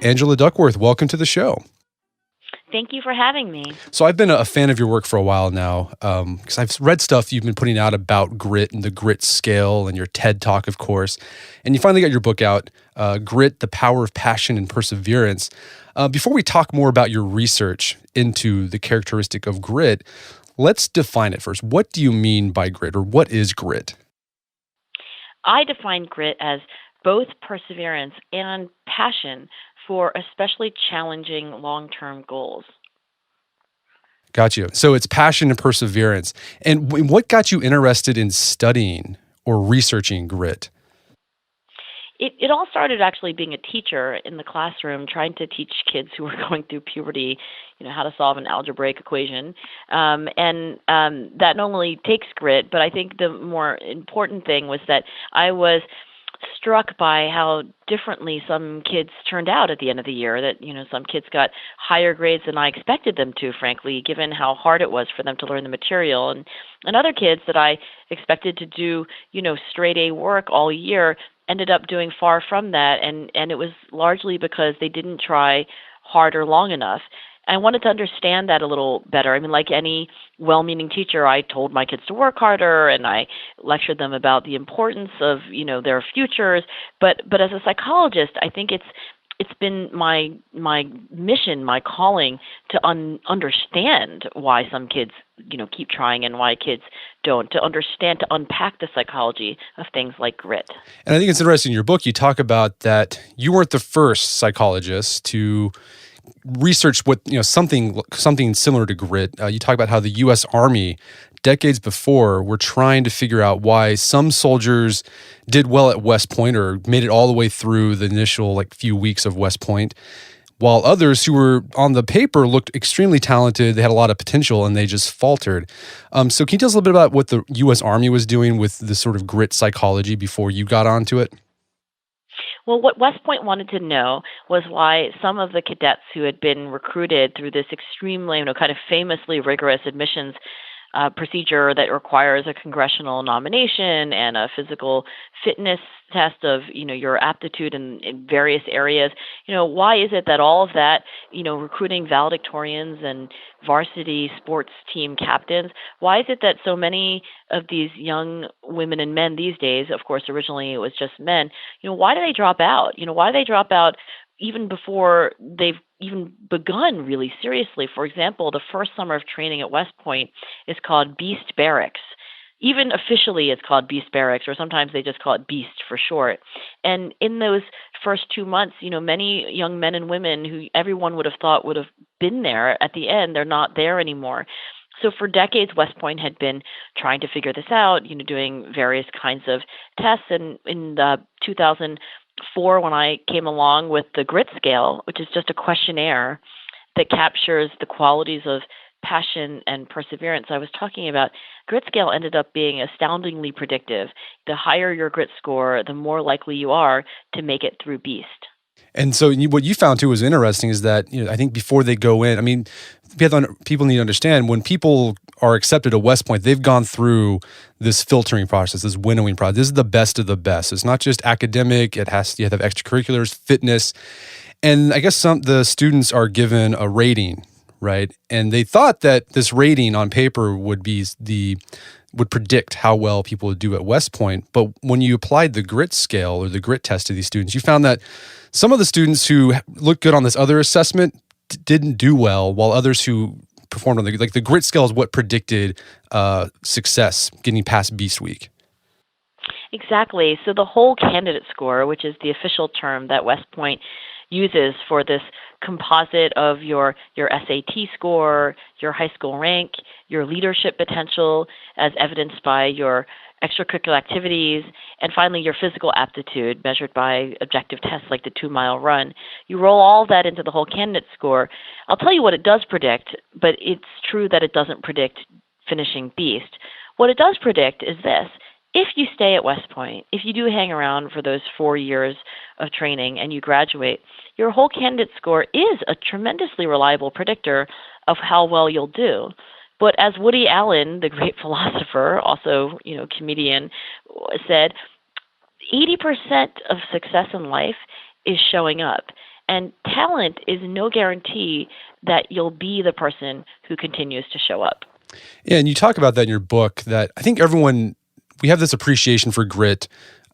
Angela Duckworth, welcome to the show. Thank you for having me. So I've been a fan of your work for a while now because I've read stuff you've been putting out about grit and the grit scale and your TED Talk, of course. And you finally got your book out, Grit, the Power of Passion and Perseverance. Before we talk more about your research into the characteristic of grit, let's define it first. What do you mean by grit, or what is grit? I define grit as both perseverance and passion for especially challenging long term goals. Got you. So it's passion and perseverance. And what got you interested in studying or researching grit? It all started actually being a teacher in the classroom trying to teach kids who were going through puberty, how to solve an algebraic equation. That not only takes grit, but I think the more important thing was that I was struck by how differently some kids turned out at the end of the year. That, some kids got higher grades than I expected them to, frankly, given how hard it was for them to learn the material. And other kids that I expected to do, straight A work all year ended up doing far from that. And it was largely because they didn't try hard or long enough. I wanted to understand that a little better. I mean, like any well-meaning teacher, I told my kids to work harder, and I lectured them about the importance of, their futures. But as a psychologist, I think it's been my mission, my calling to understand why some kids, keep trying and why kids don't, to understand, to unpack the psychology of things like grit. And I think it's interesting in your book, you talk about that you weren't the first psychologist to research what, something similar to grit. You talk about how the U.S. Army, decades before, were trying to figure out why some soldiers did well at West Point or made it all the way through the initial few weeks of West Point, while others who were on the paper looked extremely talented, they had a lot of potential, and they just faltered. So can you tell us a little bit about what the U.S. Army was doing with this sort of grit psychology before you got onto it? Well, what West Point wanted to know was why some of the cadets who had been recruited through this extremely, kind of famously rigorous admissions procedure that requires a congressional nomination and a physical fitness test of, your aptitude in various areas. Why is it that all of that, recruiting valedictorians and varsity sports team captains, why is it that so many of these young women and men these days, of course, originally it was just men, why do they drop out? Why do they drop out even before they've even begun really seriously? For example, the first summer of training at West Point is called Beast Barracks. Even officially, it's called Beast Barracks, or sometimes they just call it Beast for short. And in those first 2 months, many young men and women who everyone would have thought would have been there at the end, they're not there anymore. So for decades, West Point had been trying to figure this out, doing various kinds of tests. And in 2004, when I came along with the grit scale, which is just a questionnaire that captures the qualities of passion and perseverance I was talking about, grit scale ended up being astoundingly predictive. The higher your grit score, the more likely you are to make it through Beast. And so what you found too was interesting is that, I think before they go in, I mean, people need to understand when people are accepted at West Point, they've gone through this filtering process, this winnowing process. This is the best of the best. It's not just academic. You have to have extracurriculars, fitness. And I guess the students are given a rating, right? And they thought that this rating on paper would predict how well people would do at West Point. But when you applied the grit scale or the grit test to these students, you found that some of the students who looked good on this other assessment didn't do well, while others who performed on the grit scale is what predicted success, getting past Beast Week. Exactly. So the whole candidate score, which is the official term that West Point uses for this composite of your SAT score, your high school rank, your leadership potential as evidenced by your extracurricular activities, and finally your physical aptitude measured by objective tests like the 2-mile run. You roll all that into the whole candidate score. I'll tell you what it does predict, but it's true that it doesn't predict finishing Beast. What it does predict is this. If you stay at West Point, if you do hang around for those 4 years of training and you graduate, your whole candidate score is a tremendously reliable predictor of how well you'll do. But as Woody Allen, the great philosopher, also, comedian, said, 80% of success in life is showing up. And talent is no guarantee that you'll be the person who continues to show up. Yeah, and you talk about that in your book, that I think we have this appreciation for grit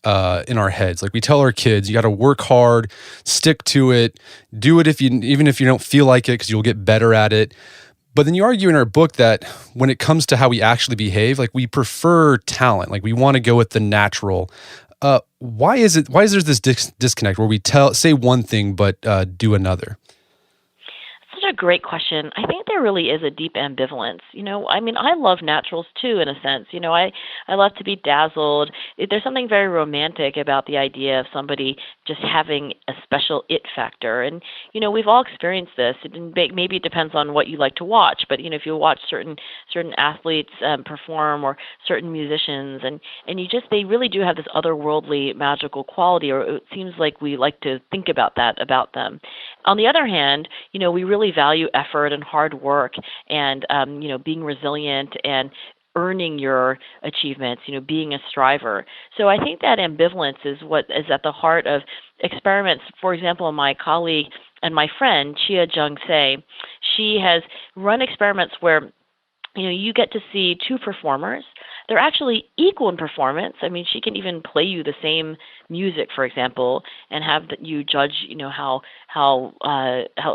in our heads. Like we tell our kids, you got to work hard, stick to it, do it even if you don't feel like it, because you'll get better at it. But then you argue in our book that when it comes to how we actually behave, like we prefer talent, like we want to go with the natural. Why is there this disconnect where we say one thing but do another? Such a great question. I think there really is a deep ambivalence. I mean, I love naturals too, in a sense. I love to be dazzled. There's something very romantic about the idea of somebody just having a special it factor. And, we've all experienced this. Maybe it depends on what you like to watch, but, if you watch certain athletes perform, or certain musicians, and they really do have this otherworldly magical quality, or it seems like we like to think about that about them. On the other hand, we really value effort and hard work, and being resilient and earning your achievements, being a striver. So I think that ambivalence is what is at the heart of experiments. For example, my colleague and my friend, Chia Jung Se, she has run experiments where you get to see two performers. They're actually equal in performance. I mean, she can even play you the same music, for example, and have you judge, how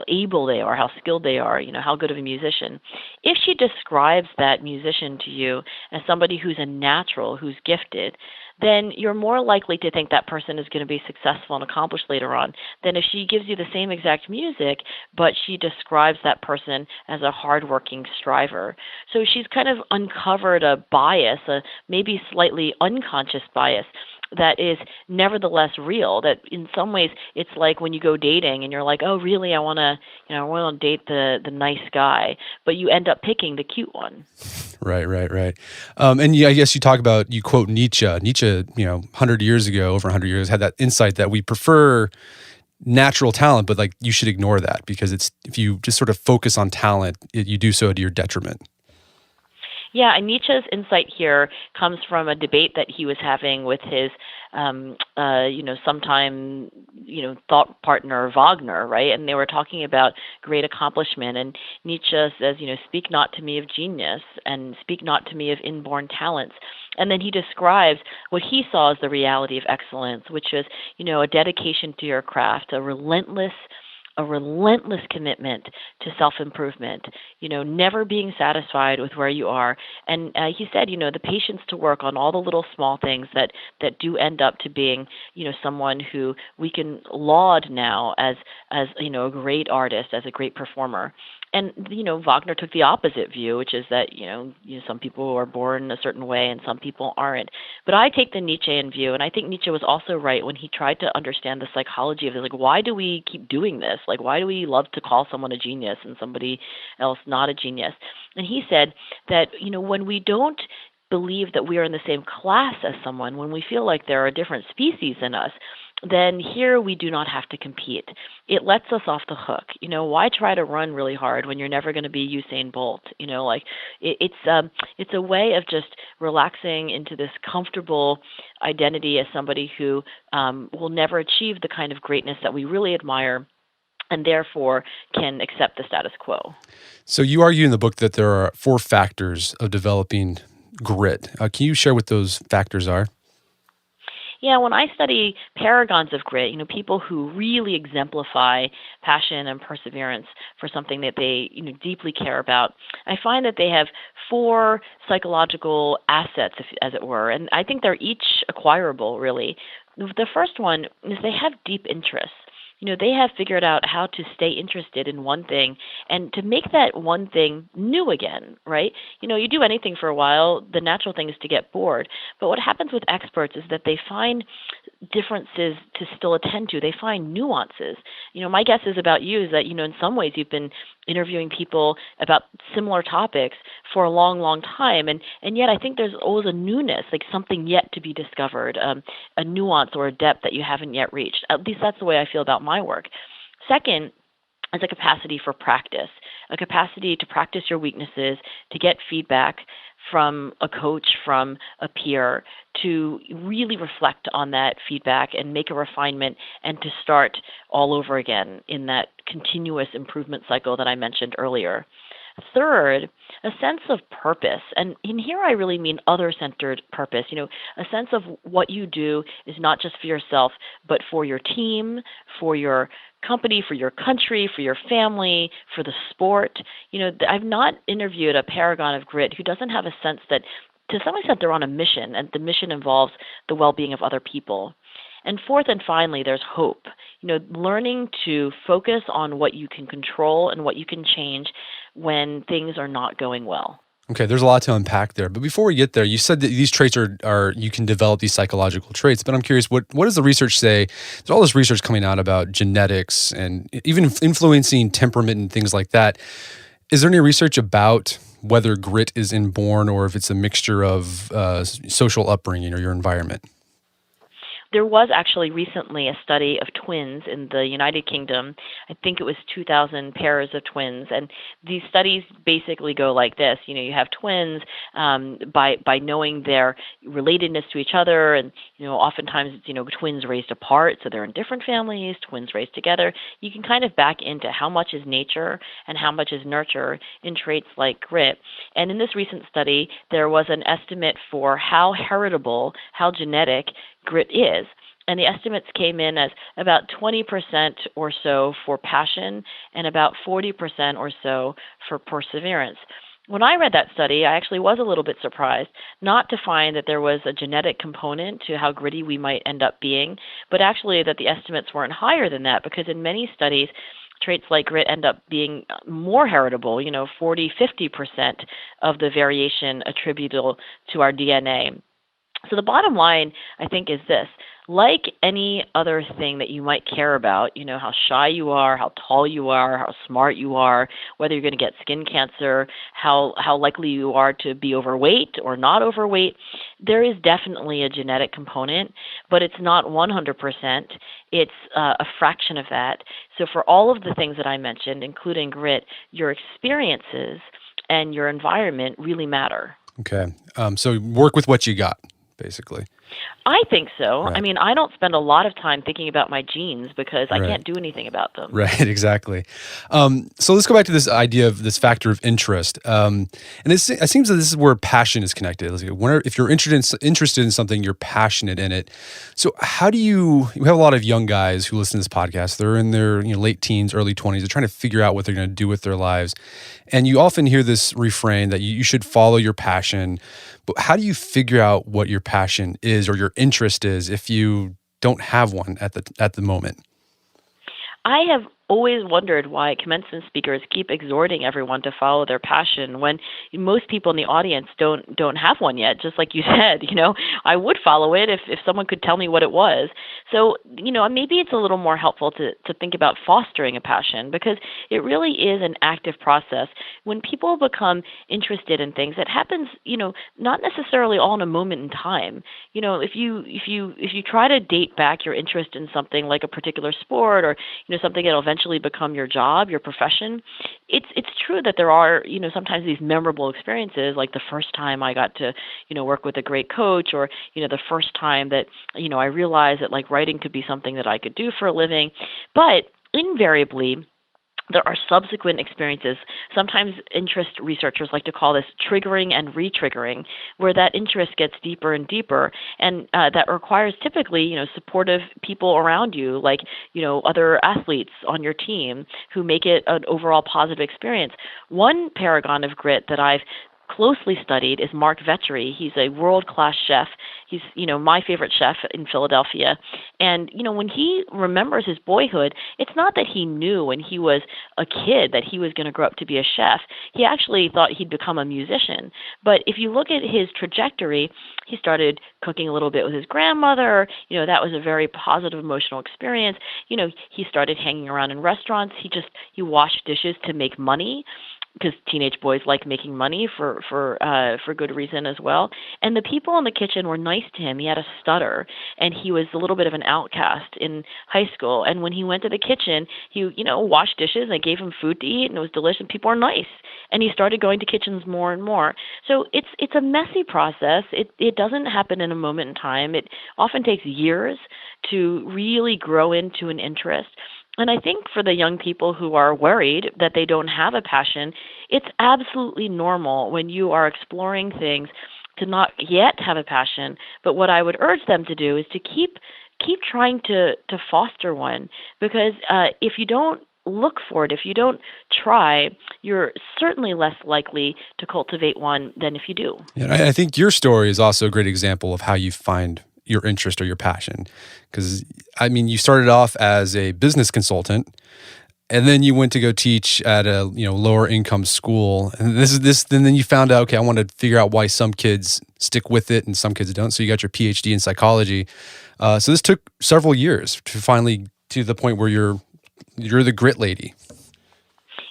able they are, how skilled they are, how good of a musician. If she describes that musician to you as somebody who's a natural, who's gifted, then you're more likely to think that person is going to be successful and accomplished later on than if she gives you the same exact music, but she describes that person as a hardworking striver. So she's kind of uncovered a bias, a maybe slightly unconscious bias, that is nevertheless real. That in some ways it's like when you go dating and you're like, oh, really, I want to date the nice guy, but you end up picking the cute one. Right. And I guess you quote Nietzsche. Nietzsche, 100 years ago, over 100 years, had that insight that we prefer natural talent, but like you should ignore that, because if you just sort of focus on talent, you do so to your detriment. Yeah, and Nietzsche's insight here comes from a debate that he was having with his, sometime, thought partner Wagner, right? And they were talking about great accomplishment. And Nietzsche says, speak not to me of genius, and speak not to me of inborn talents. And then he describes what he saw as the reality of excellence, which is, a dedication to your craft, a relentless commitment to self-improvement, never being satisfied with where you are. And he said, the patience to work on all the little small things that do end up to being, someone who we can laud now as a great artist, as a great performer. And, Wagner took the opposite view, which is that, some people are born a certain way and some people aren't. But I take the Nietzschean view, and I think Nietzsche was also right when he tried to understand the psychology of it. Like, why do we keep doing this? Like, why do we love to call someone a genius and somebody else not a genius? And he said that, when we don't believe that we are in the same class as someone, when we feel like there are different species in us, then here we do not have to compete. It lets us off the hook. Why try to run really hard when you're never going to be Usain Bolt? It's a way of just relaxing into this comfortable identity as somebody who will never achieve the kind of greatness that we really admire, and therefore can accept the status quo. So you argue in the book that there are 4 factors of developing grit. Can you share what those factors are? Yeah, when I study paragons of grit, people who really exemplify passion and perseverance for something that they, deeply care about, I find that they have 4 psychological assets, as it were, and I think they're each acquirable, really. The first one is they have deep interests. They have figured out how to stay interested in one thing and to make that one thing new again, right? You do anything for a while, the natural thing is to get bored. But what happens with experts is that they find differences to still attend to. They find nuances. My guess is about you is that, in some ways you've been interviewing people about similar topics for a long, long time. And yet I think there's always a newness, like something yet to be discovered, a nuance or a depth that you haven't yet reached. At least that's the way I feel about my work. Second, is a capacity for practice. a capacity to practice your weaknesses, to get feedback from a coach, from a peer, to really reflect on that feedback and make a refinement and to start all over again in that continuous improvement cycle that I mentioned earlier. Third, a sense of purpose. And in here I really mean other-centered purpose. A sense of what you do is not just for yourself, but for your team, for your company, for your country, for your family, for the sport. I've not interviewed a paragon of grit who doesn't have a sense that to some extent they're on a mission, and the mission involves the well-being of other people. And fourth and finally, there's hope. Learning to focus on what you can control and what you can change when things are not going well. Okay, there's a lot to unpack there. But before we get there, you said that these traits are you can develop these psychological traits. But I'm curious, what does the research say? There's all this research coming out about genetics and even influencing temperament and things like that. Is there any research about whether grit is inborn or if it's a mixture of social upbringing or your environment? There was actually recently a study of twins in the United Kingdom. I think it was 2,000 pairs of twins. And these studies basically go like this. You have twins by knowing their relatedness to each other. And, oftentimes it's, twins raised apart. So they're in different families, twins raised together. You can kind of back into how much is nature and how much is nurture in traits like grit. And in this recent study, there was an estimate for how heritable, how genetic grit is. And the estimates came in as about 20% or so for passion and about 40% or so for perseverance. When I read that study, I actually was a little bit surprised not to find that there was a genetic component to how gritty we might end up being, but actually that the estimates weren't higher than that, because in many studies, traits like grit end up being more heritable, 40, 50% of the variation attributable to our DNA. So the bottom line, I think, is this. Like any other thing that you might care about, how shy you are, how tall you are, how smart you are, whether you're going to get skin cancer, how likely you are to be overweight or not overweight, there is definitely a genetic component, but it's not 100%. It's a fraction of that. So for all of the things that I mentioned, including grit, your experiences and your environment really matter. Okay. So work with what you got, basically. I think so. Right. I mean, I don't spend a lot of time thinking about my genes because I can't do anything about them. Right, exactly. So let's go back to this idea of this factor of interest. And it seems that this is where passion is connected. If you're interested in something, you're passionate in it. So how do you have a lot of young guys who listen to this podcast. They're in their late teens, early 20s. They're trying to figure out what they're going to do with their lives. And you often hear this refrain that you should follow your passion. But how do you figure out what your passion is or your interest is if you don't have one at the moment? I have always wondered why commencement speakers keep exhorting everyone to follow their passion when most people in the audience don't have one yet. Just like you said, I would follow it if someone could tell me what it was. So, maybe it's a little more helpful to think about fostering a passion, because it really is an active process. When people become interested in things, it happens, not necessarily all in a moment in time. If you try to date back your interest in something like a particular sport or something that'll eventually become your job, your profession, it's true that there are sometimes these memorable experiences, like the first time I got to work with a great coach, or the first time that I realized that writing could be something that I could do for a living. But invariably, there are subsequent experiences. Sometimes interest researchers like to call this triggering and re-triggering, where that interest gets deeper and deeper, and that requires typically, supportive people around you, like, other athletes on your team who make it an overall positive experience. One paragon of grit that I've closely studied is Mark Vetri. He's a world-class chef. He's, my favorite chef in Philadelphia. And, when he remembers his boyhood, it's not that he knew when he was a kid that he was going to grow up to be a chef. He actually thought he'd become a musician. But if you look at his trajectory, he started cooking a little bit with his grandmother. That was a very positive emotional experience. He started hanging around in restaurants. He washed dishes to make money. because teenage boys like making money for good reason as well. And the people in the kitchen were nice to him. He had a stutter, and he was a little bit of an outcast in high school. And when he went to the kitchen, he washed dishes. And they gave him food to eat, and it was delicious. And people were nice, and he started going to kitchens more and more. So it's a messy process. It doesn't happen in a moment in time. It often takes years to really grow into an interest. And I think for the young people who are worried that they don't have a passion, it's absolutely normal when you are exploring things to not yet have a passion. But what I would urge them to do is to keep trying to foster one, because if you don't look for it, if you don't try, you're certainly less likely to cultivate one than if you do. Yeah, I think your story is also a great example of how you find your interest or your passion. Because, I mean, you started off as a business consultant, and then you went to go teach at a lower income school. And and then you found out, okay, I want to figure out why some kids stick with it and some kids don't. So you got your PhD in psychology. So this took several years to finally to the point where you're the grit lady.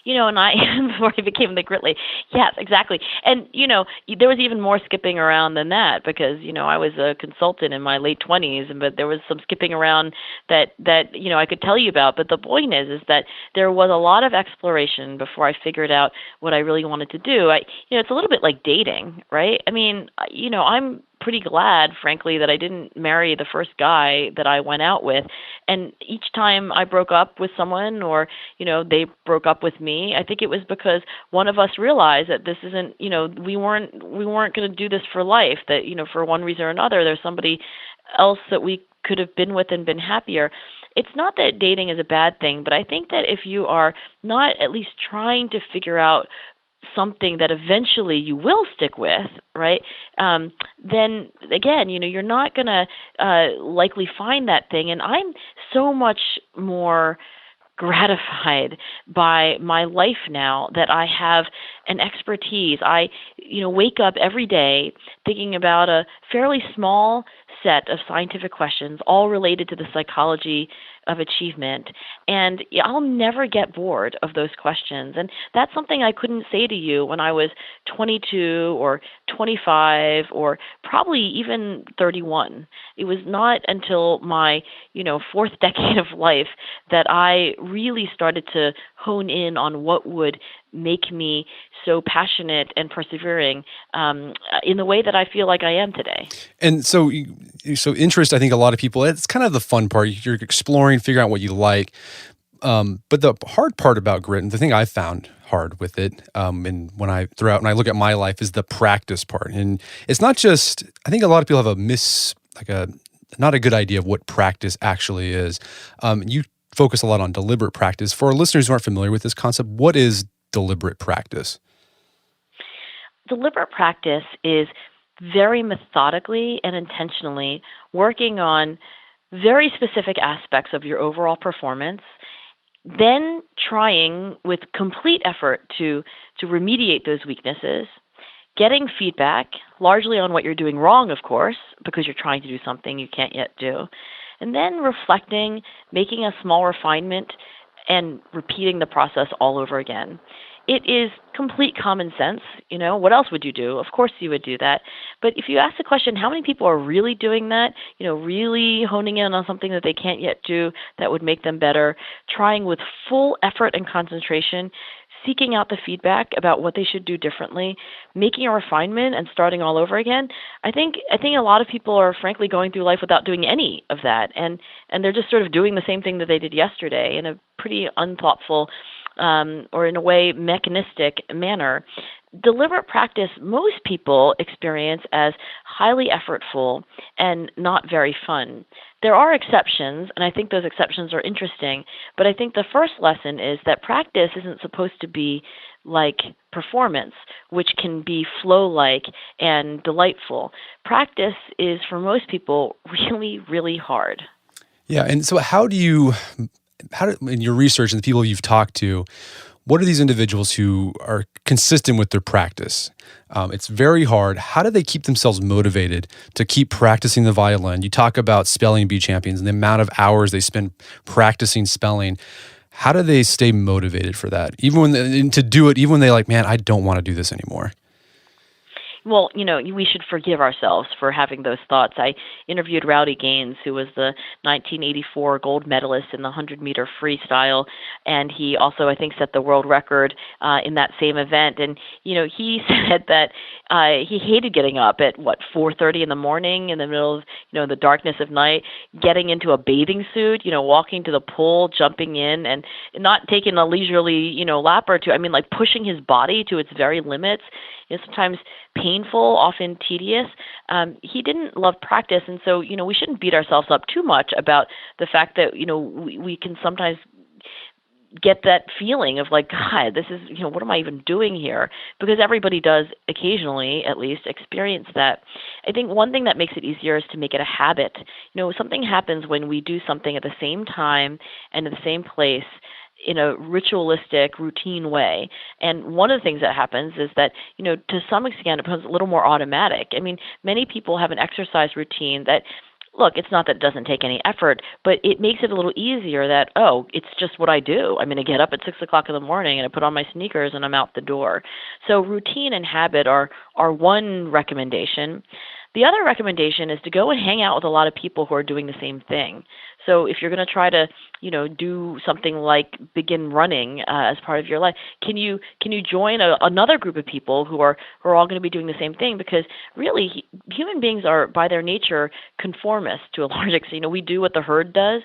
And I, before I became the grit lady, yes, exactly. And, there was even more skipping around than that, because, I was a consultant in my late 20s, but there was some skipping around that I could tell you about. But the point is that there was a lot of exploration before I figured out what I really wanted to do. It's a little bit like dating, right? I mean, I'm pretty glad, frankly, that I didn't marry the first guy that I went out with. And each time I broke up with someone, or, they broke up with me, I think it was because one of us realized that this isn't, we weren't going to do this for life, that, for one reason or another, there's somebody else that we could have been with and been happier. It's not that dating is a bad thing, but I think that if you are not at least trying to figure out something that eventually you will stick with, right? Then again, you're not going to likely find that thing. And I'm so much more gratified by my life now that I have an expertise. I, wake up every day thinking about a fairly small set of scientific questions, all related to the psychology of achievement. And I'll never get bored of those questions. And that's something I couldn't say to you when I was 22 or 25 or probably even 31. It was not until my, fourth decade of life that I really started to hone in on what would make me so passionate and persevering in the way that I feel like I am today. And so interest, I think a lot of people, it's kind of the fun part. You're exploring, figuring out what you like. But the hard part about grit, and the thing I found hard with it, and when I look at my life, is the practice part. And it's not just, I think a lot of people have not a good idea of what practice actually is. You focus a lot on deliberate practice. For our listeners who aren't familiar with this concept, what is deliberate practice? Deliberate practice is very methodically and intentionally working on very specific aspects of your overall performance, then trying with complete effort to remediate those weaknesses, getting feedback, largely on what you're doing wrong, of course, because you're trying to do something you can't yet do, and then reflecting, making a small refinement, and repeating the process all over again. It is complete common sense. What else would you do? Of course you would do that. But if you ask the question, how many people are really doing that, really honing in on something that they can't yet do that would make them better, trying with full effort and concentration, seeking out the feedback about what they should do differently, making a refinement and starting all over again, I think a lot of people are frankly going through life without doing any of that. And they're just sort of doing the same thing that they did yesterday in a pretty unthoughtful or in a way mechanistic manner. Deliberate practice, most people experience as highly effortful and not very fun. There are exceptions, and I think those exceptions are interesting, but I think the first lesson is that practice isn't supposed to be like performance, which can be flow-like and delightful. Practice is, for most people, really, really hard. Yeah, and so how do in your research and the people you've talked to, what are these individuals who are consistent with their practice? It's very hard. How do they keep themselves motivated to keep practicing the violin? You talk about spelling bee champions and the amount of hours they spend practicing spelling. How do they stay motivated for that? Even when and to do it, even when they like, man, I don't want to do this anymore. Well, we should forgive ourselves for having those thoughts. I interviewed Rowdy Gaines, who was the 1984 gold medalist in the 100-meter freestyle, and he also, I think, set the world record in that same event. And he said that he hated getting up at 4:30 in the morning in the middle of the darkness of night, getting into a bathing suit, walking to the pool, jumping in, and not taking a leisurely lap or two. I mean, like pushing his body to its very limits. Sometimes painful, often tedious. He didn't love practice, and so we shouldn't beat ourselves up too much about the fact that we can sometimes get that feeling of like, God, this is what am I even doing here? Because everybody does occasionally, at least, experience that. I think one thing that makes it easier is to make it a habit. Something happens when we do something at the same time and in the same place, in a ritualistic, routine way. And one of the things that happens is that, to some extent, it becomes a little more automatic. I mean, many people have an exercise routine that, look, it's not that it doesn't take any effort, but it makes it a little easier that, oh, it's just what I do. I'm going to get up at 6 o'clock in the morning and I put on my sneakers and I'm out the door. So routine and habit are one recommendation. The other recommendation is to go and hang out with a lot of people who are doing the same thing. So if you're going to try to, do something like begin running as part of your life, can you join another group of people who are all going to be doing the same thing? Because really, human beings are by their nature conformists to a large extent. We do what the herd does.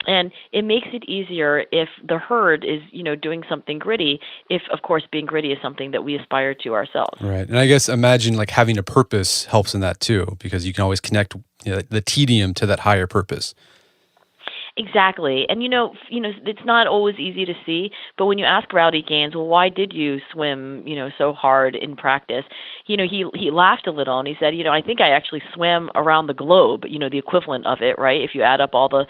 And it makes it easier if the herd is, doing something gritty, if, of course, being gritty is something that we aspire to ourselves. Right. And I guess imagine like having a purpose helps in that too, because you can always connect the tedium to that higher purpose. Exactly. And it's not always easy to see, but when you ask Rowdy Gaines, well, why did you swim, so hard in practice? He laughed a little and he said, I think I actually swam around the globe, the equivalent of it, right? If you add up all the,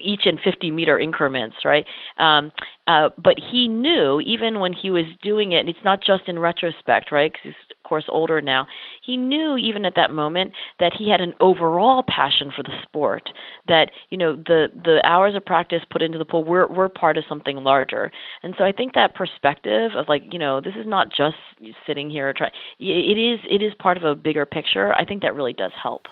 each in 50-meter increments, right? But he knew even when he was doing it, and it's not just in retrospect, right? Because he's, of course, older now. He knew even at that moment that he had an overall passion for the sport, that, the hours of practice put into the pool were part of something larger. And so I think that perspective of like, this is not just sitting here trying, it is part of a bigger picture. I think that really does help.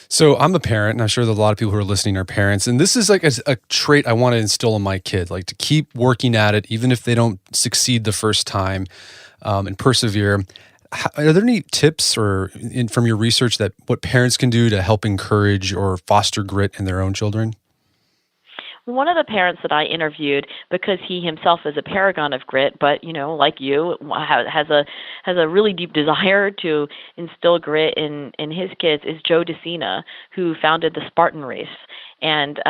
So I'm a parent, and I'm sure that a lot of people who are listening are parents, and this is like a trait I want to instill in my kid, like to keep working at it, even if they don't succeed the first time, and persevere. Are there any tips from your research that what parents can do to help encourage or foster grit in their own children? One of the parents that I interviewed, because he himself is a paragon of grit, but like you, has a really deep desire to instill grit in his kids, is Joe DeCina, who founded the Spartan Race. And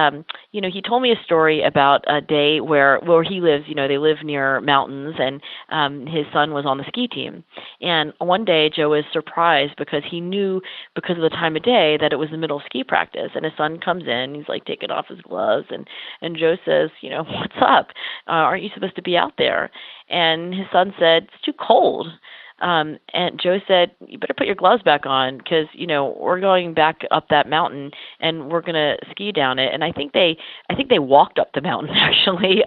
he told me a story about a day where he lives. They live near mountains, and his son was on the ski team. And one day, Joe was surprised because he knew, because of the time of day, that it was the middle of ski practice. And his son comes in, he's like taking off his gloves, and Joe says, what's up? Aren't you supposed to be out there? And his son said, it's too cold. And Joe said, you better put your gloves back on because, we're going back up that mountain and we're going to ski down it. And I think they walked up the mountain actually.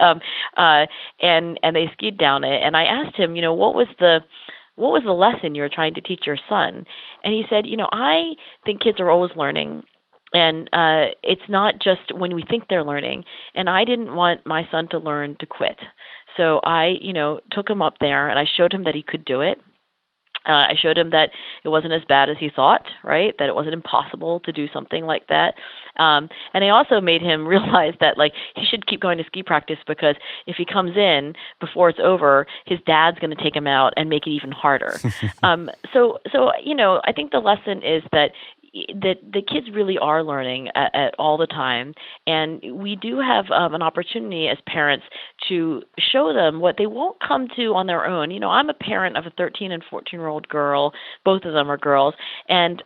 And they skied down it. And I asked him, what was the lesson you were trying to teach your son? And he said, I think kids are always learning. And it's not just when we think they're learning. And I didn't want my son to learn to quit. So I, took him up there and I showed him that he could do it. I showed him that it wasn't as bad as he thought, right? That it wasn't impossible to do something like that. And I also made him realize that, like, he should keep going to ski practice because if he comes in before it's over, his dad's going to take him out and make it even harder. So I think the lesson is that the kids really are learning at all the time, and we do have an opportunity as parents to show them what they won't come to on their own. I'm a parent of a 13 and 14-year-old girl. Both of them are girls, and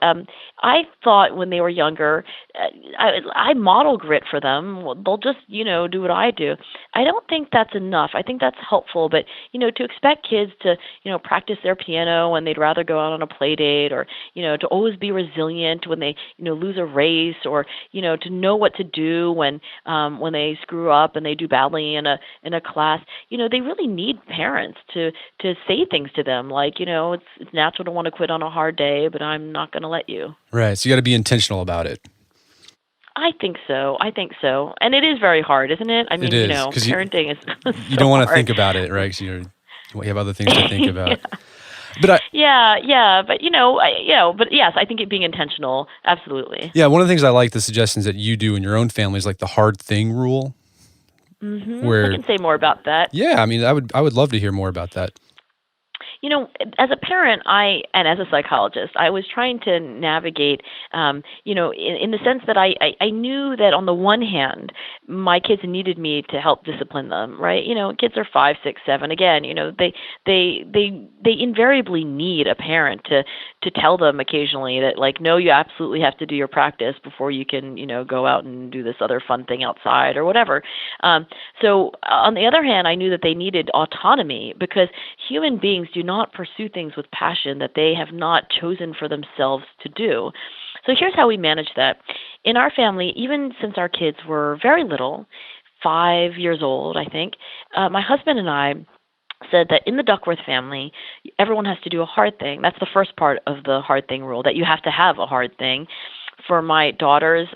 I thought when they were younger, I model grit for them. They'll just do what I do. I don't think that's enough. I think that's helpful, but to expect kids to practice their piano when they'd rather go out on a play date, or to always be resilient moment when they, lose a race, or, to know what to do when they screw up and they do badly in a class. They really need parents to say things to them like, it's natural to want to quit on a hard day, but I'm not going to let you. Right. So you got to be intentional about it. I think so. And it is very hard, isn't it? I mean, It is, 'cause parenting is so you don't want to hard. think about it, right? Because you have other things to think about. Yeah. But but but yes, I think it being intentional, absolutely. yeah, one of the things I like the suggestions that you do in your own family is like the hard thing rule. I can say more about that. Yeah, I mean, I would love to hear more about that. As a parent, and as a psychologist, I was trying to navigate, in the sense that I knew that on the one hand, my kids needed me to help discipline them, right? Kids are 5, 6, 7. Again, they invariably need a parent to tell them occasionally that, like, no, you absolutely have to do your practice before you can, go out and do this other fun thing outside or whatever. So on the other hand, I knew that they needed autonomy, because human beings do not pursue things with passion that they have not chosen for themselves to do. So here's how we manage that. In our family, even since our kids were very little, 5 years old, I think, my husband and I said that in the Duckworth family, everyone has to do a hard thing. That's the first part of the hard thing rule, that you have to have a hard thing. For my daughters,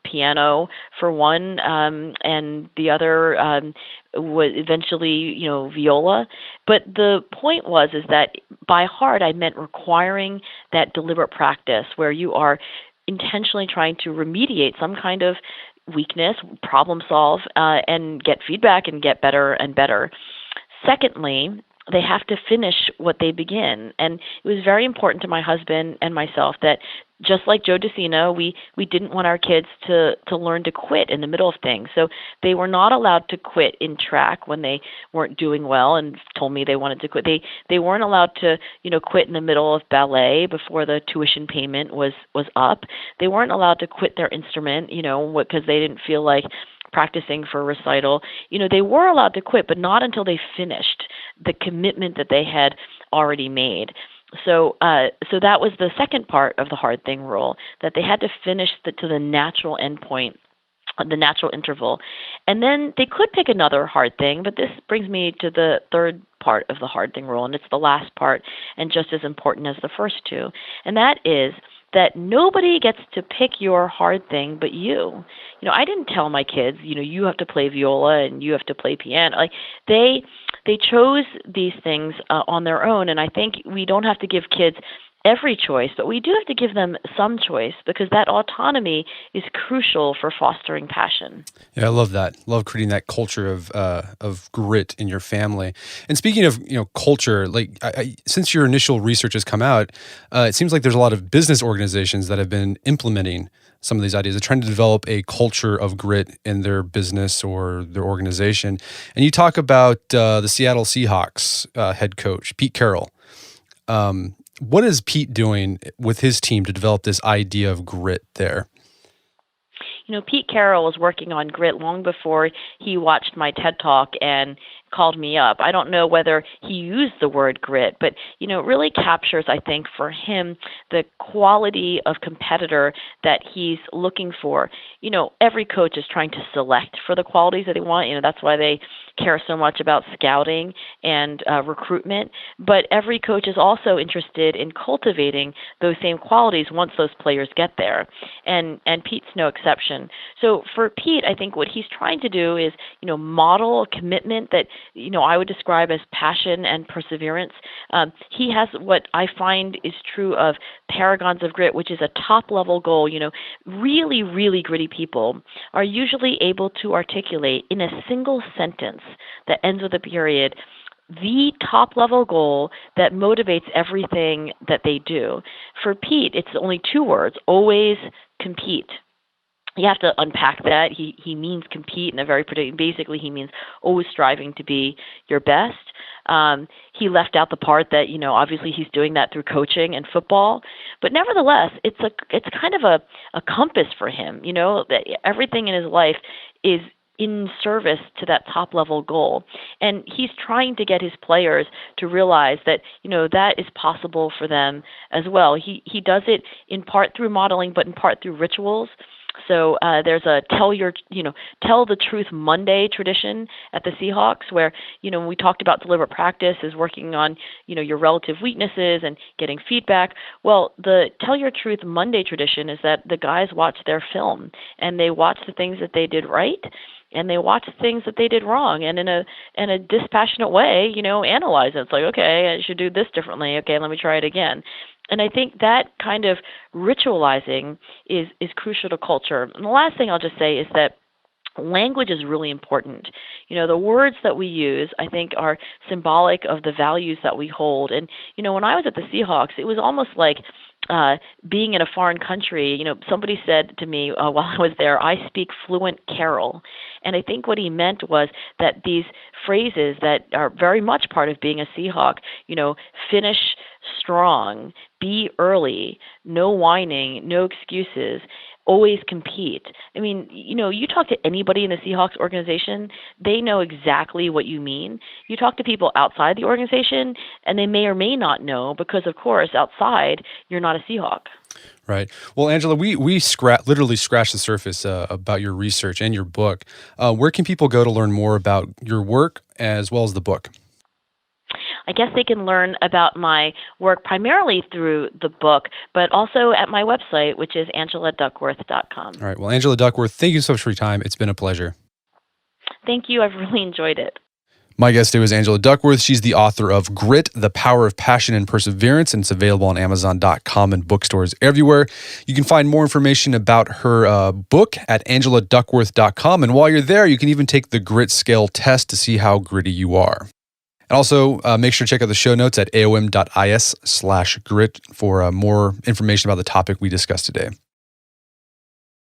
piano for one, and the other was eventually, viola. But the point is that by hard, I meant requiring that deliberate practice where you are intentionally trying to remediate some kind of weakness, problem solve, and get feedback and get better and better. Secondly, they have to finish what they begin. And it was very important to my husband and myself that, just like Joe DeCino, we didn't want our kids to learn to quit in the middle of things. So they were not allowed to quit in track when they weren't doing well and told me they wanted to quit. They weren't allowed to, quit in the middle of ballet before the tuition payment was up. They weren't allowed to quit their instrument, because they didn't feel like practicing for a recital. They were allowed to quit, but not until they finished the commitment that they had already made. So that was the second part of the hard thing rule, that they had to finish to the natural endpoint, the natural interval. And then they could pick another hard thing, but this brings me to the third part of the hard thing rule, and it's the last part and just as important as the first two. And that is that nobody gets to pick your hard thing but you. I didn't tell my kids, you have to play viola and you have to play piano. Like they chose these things on their own, and I think we don't have to give kids every choice, but we do have to give them some choice, because that autonomy is crucial for fostering passion. Yeah, I love that. Love creating that culture of grit in your family. And speaking of culture, like since your initial research has come out, it seems like there's a lot of business organizations that have been implementing some of these ideas. They're trying to develop a culture of grit in their business or their organization. And you talk about the Seattle Seahawks head coach, Pete Carroll. What is Pete doing with his team to develop this idea of grit there? Pete Carroll was working on grit long before he watched my TED Talk and called me up. I don't know whether he used the word grit, but, it really captures, I think, for him, the quality of competitor that he's looking for. Every coach is trying to select for the qualities that they want. That's why they care so much about scouting and recruitment. But every coach is also interested in cultivating those same qualities once those players get there. And Pete's no exception. So for Pete, I think what he's trying to do is, model a commitment that, I would describe as passion and perseverance. He has what I find is true of paragons of grit, which is a top-level goal. Really, really gritty people are usually able to articulate in a single sentence that ends with a period the top-level goal that motivates everything that they do. For Pete, it's only 2 words: always compete. You have to unpack that. He means compete in a very particular. Basically, he means always striving to be your best. He left out the part that obviously he's doing that through coaching and football, but nevertheless, it's kind of a compass for him. That everything in his life is in service to that top level goal. And he's trying to get his players to realize that, that is possible for them as well. He does it in part through modeling, but in part through rituals. So there's a tell the truth Monday tradition at the Seahawks, where we talked about deliberate practice is working on your relative weaknesses and getting feedback. Well, the tell your truth Monday tradition is that the guys watch their film and they watch the things that they did right, and they watch the things that they did wrong, and in a dispassionate way, analyze it. It's like, okay, I should do this differently. Okay, let me try it again. And I think that kind of ritualizing is crucial to culture. And the last thing I'll just say is that language is really important. The words that we use, I think, are symbolic of the values that we hold. And, when I was at the Seahawks, it was almost like being in a foreign country. Somebody said to me while I was there, I speak fluent Carroll. And I think what he meant was that these phrases that are very much part of being a Seahawk, finish strong, be early, no whining, no excuses, always compete. I mean, you talk to anybody in the Seahawks organization, they know exactly what you mean. You talk to people outside the organization, and they may or may not know because, of course, outside, you're not a Seahawk. Right. Well, Angela, we literally scratched the surface about your research and your book. Where can people go to learn more about your work as well as the book? I guess they can learn about my work primarily through the book, but also at my website, which is angeladuckworth.com. All right. Well, Angela Duckworth, thank you so much for your time. It's been a pleasure. Thank you. I've really enjoyed it. My guest today was Angela Duckworth. She's the author of Grit, The Power of Passion and Perseverance, and it's available on Amazon.com and bookstores everywhere. You can find more information about her book at angeladuckworth.com. And while you're there, you can even take the grit scale test to see how gritty you are. And also, make sure to check out the show notes at aom.is/grit for more information about the topic we discussed today.